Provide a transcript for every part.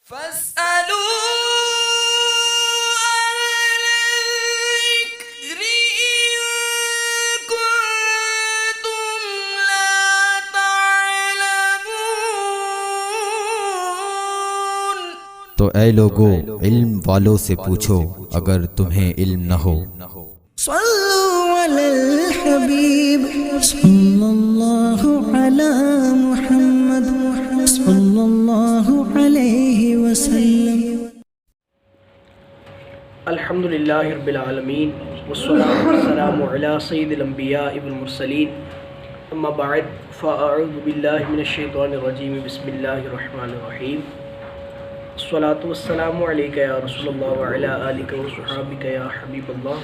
فاسألوا الذكر إن كنتم لا تعلمون۔ تو اے لوگو علم والوں سے پوچھو اگر تمہیں علم نہ ہو۔ صلوا علی الحبیب صلی اللہ علی محمد صلی اللہ علیہ وسلم۔ الحمدللہ رب العالمین والصلاة والسلام علی سید الانبیاء والمرسلین، اما بعد فاعوذ باللہ من الشیطان الرجیم، بسم اللہ الرحمن الرحیم۔ الصلاة والسلام علیکہ یا رسول اللہ وعلی آلکہ وصحابکہ یا حبیب اللہ۔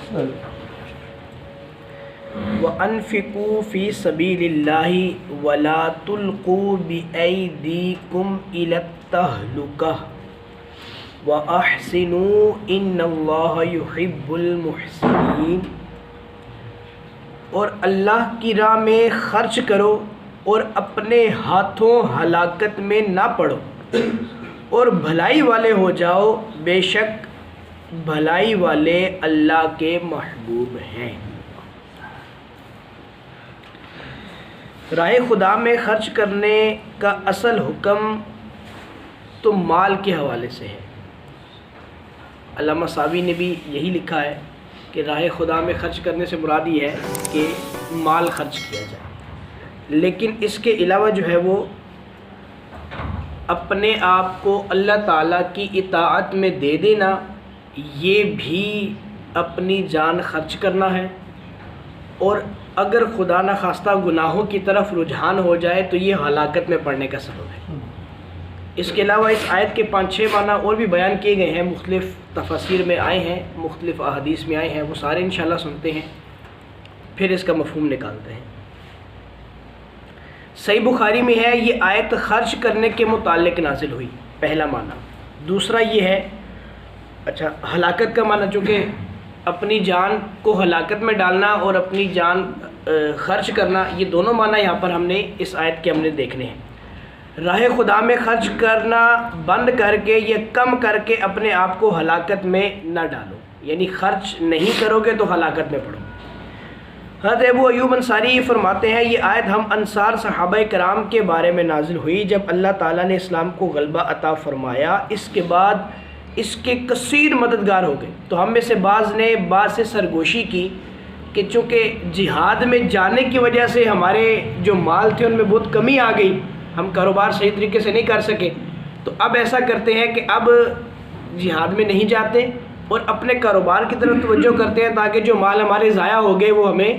وَأَنفِقُوا فِي سَبِيلِ اللَّهِ وَلَا تُلْقُوا بِأَيْدِيكُمْ إِلَى التَّهْلُكَةِ وَأَحْسِنُوا إِنَّ اللَّهَ يُحِبُّ الْمُحْسِنِينَ۔ اور اللہ کی راہ میں خرچ کرو اور اپنے ہاتھوں ہلاکت میں نہ پڑو، اور بھلائی والے ہو جاؤ، بے شک بھلائی والے اللہ کے محبوب ہیں۔ راہ خدا میں خرچ کرنے کا اصل حکم تو مال کے حوالے سے ہے۔ علامہ ساوی نے بھی یہی لکھا ہے کہ راہ خدا میں خرچ کرنے سے مراد یہ ہے کہ مال خرچ کیا جائے، لیکن اس کے علاوہ جو ہے وہ اپنے آپ کو اللہ تعالیٰ کی اطاعت میں دے دینا، یہ بھی اپنی جان خرچ کرنا ہے۔ اور اگر خدا نخواستہ گناہوں کی طرف رجحان ہو جائے تو یہ ہلاکت میں پڑنے کا سبب ہے۔ اس کے علاوہ اس آیت کے 5-6 معنی اور بھی بیان کیے گئے ہیں، مختلف تفاسیر میں آئے ہیں، مختلف احادیث میں آئے ہیں، وہ سارے انشاءاللہ سنتے ہیں، پھر اس کا مفہوم نکالتے ہیں۔ صحیح بخاری میں ہے یہ آیت خرچ کرنے کے متعلق نازل ہوئی، پہلا معنی۔ دوسرا یہ ہے، اچھا ہلاکت کا معنی، چونکہ اپنی جان کو ہلاکت میں ڈالنا اور اپنی جان خرچ کرنا، یہ دونوں معنی یہاں پر ہم نے اس آیت کے ہم نے دیکھنے ہیں۔ راہ خدا میں خرچ کرنا بند کر کے یا کم کر کے اپنے آپ کو ہلاکت میں نہ ڈالو، یعنی خرچ نہیں کرو گے تو ہلاکت میں پڑو۔ حضرت ابو ایوب انصاری فرماتے ہیں یہ آیت ہم انصار صحابہ کرام کے بارے میں نازل ہوئی جب اللہ تعالیٰ نے اسلام کو غلبہ عطا فرمایا، اس کے بعد اس کے کثیر مددگار ہو گئے۔ تو ہم میں سے بعض نے بعض سے سرگوشی کی کہ چونکہ جہاد میں جانے کی وجہ سے ہمارے جو مال تھے ان میں بہت کمی آ گئی، ہم کاروبار صحیح طریقے سے نہیں کر سکے، تو اب ایسا کرتے ہیں کہ اب جہاد میں نہیں جاتے اور اپنے کاروبار کی طرف توجہ کرتے ہیں تاکہ جو مال ہمارے ضائع ہو گئے وہ ہمیں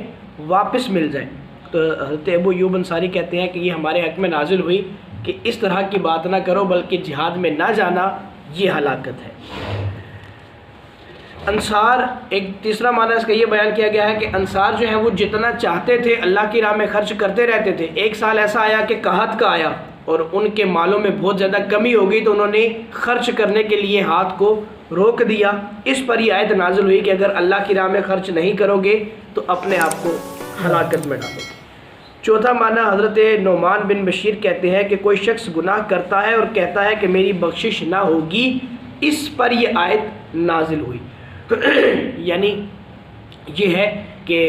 واپس مل جائے۔ تو حضرت ابو ایوب انصاری کہتے ہیں کہ یہ ہمارے حق میں نازل ہوئی کہ اس طرح کی بات نہ کرو، بلکہ جہاد میں نہ جانا یہ ہلاکت ہے۔ انصار، ایک تیسرا معنی اس کا یہ بیان کیا گیا ہے کہ انصار جو ہیں وہ جتنا چاہتے تھے اللہ کی راہ میں خرچ کرتے رہتے تھے۔ ایک سال ایسا آیا کہ قحط کا آیا اور ان کے مالوں میں بہت زیادہ کمی ہو گئی، تو انہوں نے خرچ کرنے کے لیے ہاتھ کو روک دیا۔ اس پر یہ آیت نازل ہوئی کہ اگر اللہ کی راہ میں خرچ نہیں کرو گے تو اپنے آپ کو ہلاکت میں ڈالو گے۔ چوتھا معنی حضرت نعمان بن بشیر کہتے ہیں کہ کوئی شخص گناہ کرتا ہے اور کہتا ہے کہ میری بخشش نہ ہوگی، اس پر یہ آیت نازل ہوئی۔ یعنی یہ ہے کہ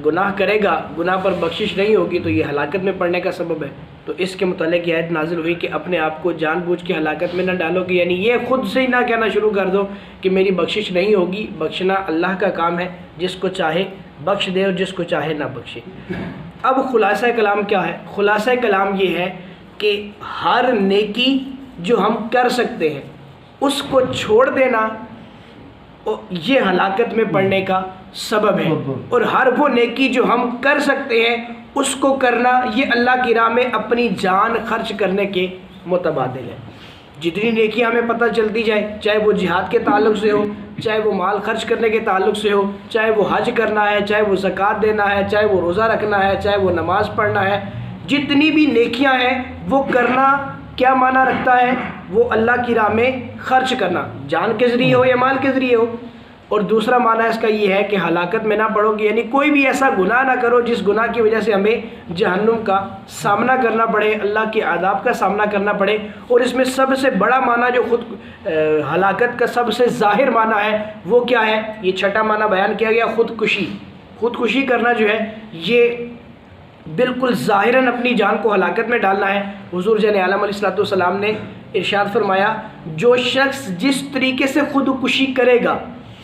گناہ کرے گا، گناہ پر بخشش نہیں ہوگی تو یہ ہلاکت میں پڑنے کا سبب ہے۔ تو اس کے متعلق یہ آیت نازل ہوئی کہ اپنے آپ کو جان بوجھ کے ہلاکت میں نہ ڈالو گے، یعنی یہ خود سے ہی نہ کہنا شروع کر دو کہ میری بخشش نہیں ہوگی۔ بخشنا اللہ کا کام ہے، جس کو چاہے بخش دے اور جس کو چاہے نہ بخشے۔ اب خلاصہ کلام کیا ہے؟ خلاصہ کلام یہ ہے کہ ہر نیکی جو ہم کر سکتے ہیں اس کو چھوڑ دینا یہ ہلاکت میں پڑنے کا سبب ہے، اور ہر وہ نیکی جو ہم کر سکتے ہیں اس کو کرنا یہ اللہ کی راہ میں اپنی جان خرچ کرنے کے متبادل ہے۔ جتنی نیکی ہمیں پتہ چلتی جائے، چاہے وہ جہاد کے تعلق سے ہو، چاہے وہ مال خرچ کرنے کے تعلق سے ہو، چاہے وہ حج کرنا ہے، چاہے وہ زکوٰۃ دینا ہے، چاہے وہ روزہ رکھنا ہے، چاہے وہ نماز پڑھنا ہے، جتنی بھی نیکیاں ہیں وہ کرنا کیا معنی رکھتا ہے؟ وہ اللہ کی راہ میں خرچ کرنا، جان کے ذریعے ہو یا مال کے ذریعے ہو۔ اور دوسرا معنی اس کا یہ ہے کہ ہلاکت میں نہ پڑو گے، یعنی کوئی بھی ایسا گناہ نہ کرو جس گناہ کی وجہ سے ہمیں جہنم کا سامنا کرنا پڑے، اللہ کے عذاب کا سامنا کرنا پڑے۔ اور اس میں سب سے بڑا معنی جو خود ہلاکت کا سب سے ظاہر معنی ہے وہ کیا ہے؟ یہ چھٹا معنی بیان کیا گیا، خودکشی۔ خودکشی کرنا جو ہے یہ بالکل ظاہراً اپنی جان کو ہلاکت میں ڈالنا ہے۔ حضور جان عالم علیہ الصلوۃ والسلام نے ارشاد فرمایا، جو شخص جس طریقے سے خودکشی کرے گا،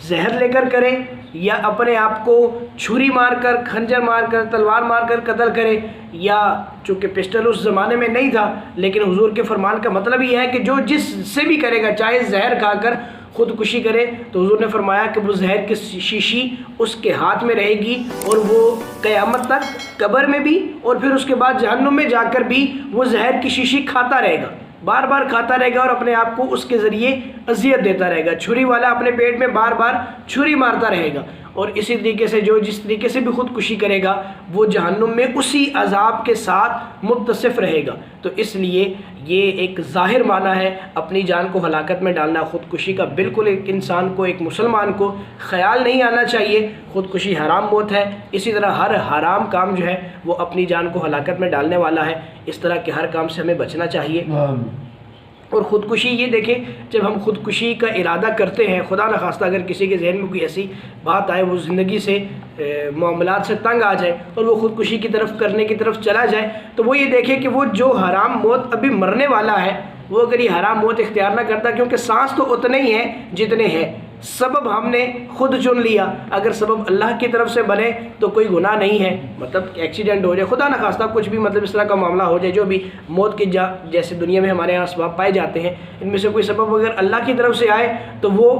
زہر لے کر کرے یا اپنے آپ کو چھری مار کر، خنجر مار کر، تلوار مار کر قتل کرے، یا چونکہ پسٹل اس زمانے میں نہیں تھا، لیکن حضور کے فرمان کا مطلب یہ ہے کہ جو جس سے بھی کرے گا، چاہے زہر کھا کر خودکشی کرے، تو حضور نے فرمایا کہ وہ زہر کی شیشی اس کے ہاتھ میں رہے گی، اور وہ قیامت تک قبر میں بھی اور پھر اس کے بعد جہنم میں جا کر بھی وہ زہر کی شیشی کھاتا رہے گا، بار بار کھاتا رہے گا اور اپنے آپ کو اس کے ذریعے اذیت دیتا رہے گا۔ چھری والا اپنے پیٹ میں بار بار چھری مارتا رہے گا، اور اسی طریقے سے جو جس طریقے سے بھی خودکشی کرے گا وہ جہنم میں اسی عذاب کے ساتھ متصف رہے گا۔ تو اس لیے یہ ایک ظاہر معنی ہے اپنی جان کو ہلاکت میں ڈالنا۔ خودکشی کا بالکل ایک انسان کو، ایک مسلمان کو خیال نہیں آنا چاہیے۔ خودکشی حرام موت ہے، اسی طرح ہر حرام کام جو ہے وہ اپنی جان کو ہلاکت میں ڈالنے والا ہے۔ اس طرح کے ہر کام سے ہمیں بچنا چاہیے۔ اور خودکشی، یہ دیکھیں جب ہم خودکشی کا ارادہ کرتے ہیں، خدا نخواستہ اگر کسی کے ذہن میں کوئی ایسی بات آئے، وہ زندگی سے معاملات سے تنگ آ جائے اور وہ خودکشی کی طرف کرنے کی طرف چلا جائے، تو وہ یہ دیکھے کہ وہ جو حرام موت ابھی مرنے والا ہے، وہ اگر یہ حرام موت اختیار نہ کرتا، کیونکہ سانس تو اتنے ہی ہیں جتنے ہیں، سبب ہم نے خود چن لیا، اگر سبب اللہ کی طرف سے بنے تو کوئی گناہ نہیں ہے۔ مطلب ایکسیڈنٹ ہو جائے، خدا نخواستہ کچھ بھی مطلب اس طرح کا معاملہ ہو جائے، جو بھی موت کی جیسے دنیا میں ہمارے یہاں اسباب پائے جاتے ہیں، ان میں سے کوئی سبب اگر اللہ کی طرف سے آئے تو وہ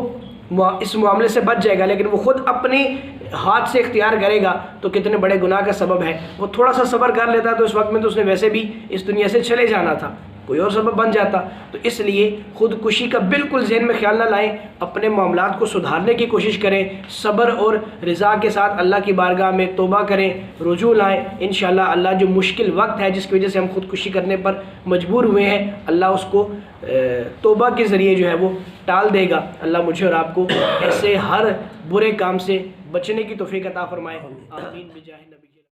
اس معاملے سے بچ جائے گا، لیکن وہ خود اپنے ہاتھ سے اختیار کرے گا تو کتنے بڑے گناہ کا سبب ہے۔ وہ تھوڑا سا صبر کر لیتا تو اس وقت میں تو اس نے ویسے بھی اس دنیا سے چلے جانا تھا، کوئی اور سبب بن جاتا۔ تو اس لیے خودکشی کا بالکل ذہن میں خیال نہ لائیں، اپنے معاملات کو سدھارنے کی کوشش کریں، صبر اور رضا کے ساتھ اللہ کی بارگاہ میں توبہ کریں، رجوع لائیں۔ انشاءاللہ اللہ جو مشکل وقت ہے جس کی وجہ سے ہم خودکشی کرنے پر مجبور ہوئے ہیں، اللہ اس کو توبہ کے ذریعے جو ہے وہ ٹال دے گا۔ اللہ مجھے اور آپ کو ایسے ہر برے کام سے بچنے کی توفیق عطا فرمائے۔ آمین بجاہ نبی۔